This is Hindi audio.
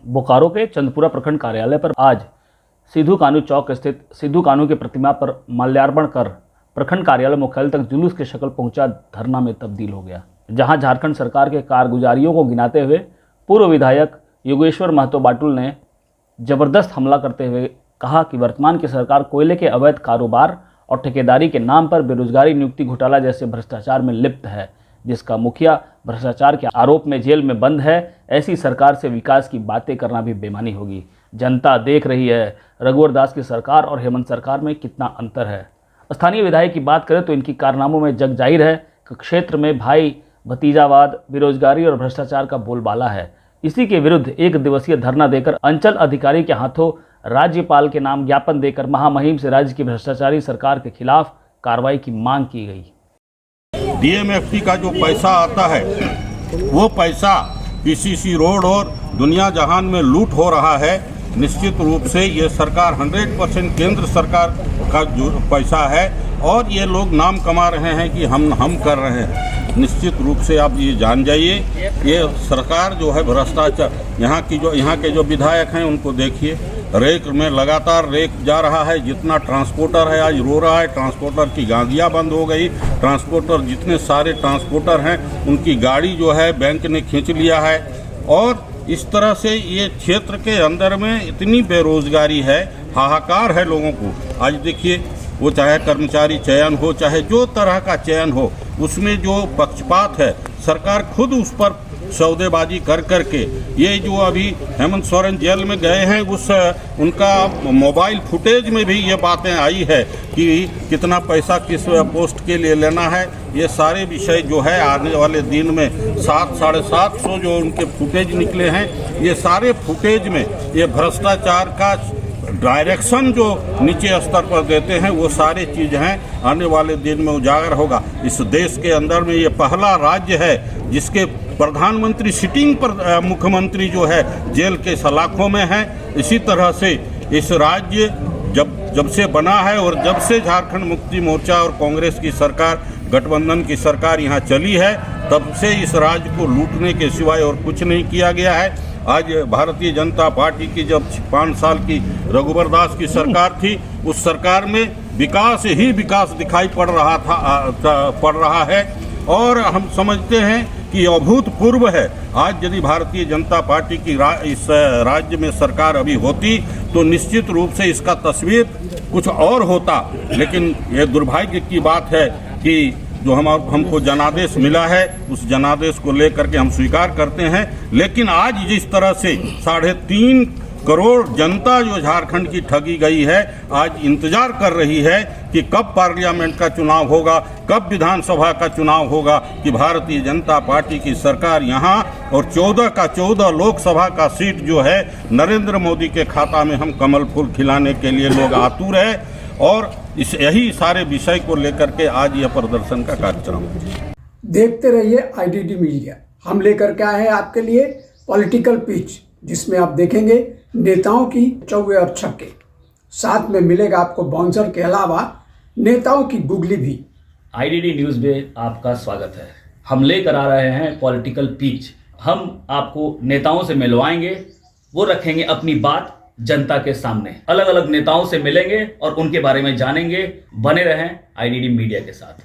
बोकारो के चंदपुरा प्रखंड कार्यालय पर आज सिद्धू कान्हू चौक स्थित सिद्धू कान्हू की प्रतिमा पर माल्यार्पण कर प्रखंड कार्यालय मुख्यालय तक जुलूस की शक्ल पहुंचा धरना में तब्दील हो गया, जहां झारखंड सरकार के कारगुजारियों को गिनाते हुए पूर्व विधायक योगेश्वर महतो बाटुल ने जबरदस्त हमला करते हुए कहा कि वर्तमान की सरकार कोयले के अवैध कारोबार और ठेकेदारी के नाम पर बेरोजगारी नियुक्ति घोटाला जैसे भ्रष्टाचार में लिप्त है, जिसका मुखिया भ्रष्टाचार के आरोप में जेल में बंद है। ऐसी सरकार से विकास की बातें करना भी बेईमानी होगी। जनता देख रही है रघुवर दास की सरकार और हेमंत सरकार में कितना अंतर है। स्थानीय विधायक की बात करें तो इनकी कारनामों में जग जाहिर है कि क्षेत्र में भाई भतीजावाद, बेरोजगारी और भ्रष्टाचार का बोलबाला है। इसी के विरुद्ध एक दिवसीय धरना देकर अंचल अधिकारी के हाथों राज्यपाल के नाम ज्ञापन देकर महामहिम से राज्य की भ्रष्टाचारी सरकार के खिलाफ कार्रवाई की मांग की गई। डीएमएफटी का जो पैसा आता है वो पैसा पीसीसी रोड और दुनिया जहान में लूट हो रहा है। निश्चित रूप से ये सरकार 100% केंद्र सरकार का जो पैसा है और ये लोग नाम कमा रहे हैं कि हम कर रहे हैं। निश्चित रूप से आप ये जान जाइए, ये सरकार जो है भ्रष्टाचार, यहाँ के जो विधायक हैं उनको देखिए, रेक में लगातार रेक जा रहा है। जितना ट्रांसपोर्टर है आज रो रहा है, ट्रांसपोर्टर की गाड़ियाँ बंद हो गई। ट्रांसपोर्टर जितने सारे ट्रांसपोर्टर हैं उनकी गाड़ी जो है बैंक ने खींच लिया है। और इस तरह से ये क्षेत्र के अंदर में इतनी बेरोजगारी है, हाहाकार है लोगों को। आज देखिए, वो चाहे कर्मचारी चयन हो, चाहे जो तरह का चयन हो, उसमें जो पक्षपात है, सरकार खुद उस पर सौदेबाजी कर करके ये जो अभी हेमंत सोरेन जेल में गए हैं उनका मोबाइल फुटेज में भी ये बातें आई है कि कितना पैसा किस पोस्ट के लिए लेना है। ये सारे विषय जो है आने वाले दिन में 700-750 जो उनके फुटेज निकले हैं, ये सारे फुटेज में ये भ्रष्टाचार का डायरेक्शन जो नीचे स्तर पर देते हैं वो सारे चीज़ हैं, आने वाले दिन में उजागर होगा। इस देश के अंदर में ये पहला राज्य है जिसके प्रधानमंत्री सिटिंग पर मुख्यमंत्री जो है जेल के सलाखों में है। इसी तरह से इस राज्य जब से बना है और जब से झारखंड मुक्ति मोर्चा और कांग्रेस की सरकार, गठबंधन की सरकार यहाँ चली है, तब से इस राज्य को लूटने के सिवाय और कुछ नहीं किया गया है। आज भारतीय जनता पार्टी की जब 5 साल की रघुवर दास की सरकार थी, उस सरकार में विकास ही विकास दिखाई पड़ रहा है और हम समझते हैं कि अभूतपूर्व है। आज यदि भारतीय जनता पार्टी की इस राज्य में सरकार अभी होती तो निश्चित रूप से इसका तस्वीर कुछ और होता। लेकिन ये दुर्भाग्य की बात है कि जो हमको जनादेश मिला है उस जनादेश को लेकर के हम स्वीकार करते हैं। लेकिन आज जिस तरह से 3.5 करोड़ जनता जो झारखंड की ठगी गई है, आज इंतजार कर रही है कि कब पार्लियामेंट का चुनाव होगा, कब विधानसभा का चुनाव होगा, कि भारतीय जनता पार्टी की सरकार यहाँ और 14 का 14 लोकसभा का सीट जो है नरेंद्र मोदी के खाता में हम कमल फूल खिलाने के लिए लोग आतुर है। और यही सारे विषय को लेकर के आज यह प्रदर्शन का कार्यक्रम है। देखते रहिए IDD मीडिया। हम लेकर के आए हैं आपके लिए पॉलिटिकल पिच, जिसमें आप देखेंगे नेताओं की चौवे और छक्के, साथ में मिलेगा आपको बाउंसर के अलावा नेताओं की गुगली भी। IDD न्यूज़ में आपका स्वागत है। हम लेकर आ रहे हैं पॉलिटिकल पिच। हम आपको नेताओं से मिलवाएंगे, वो रखेंगे अपनी बात जनता के सामने। अलग अलग नेताओं से मिलेंगे और उनके बारे में जानेंगे। बने रहें IDD मीडिया के साथ।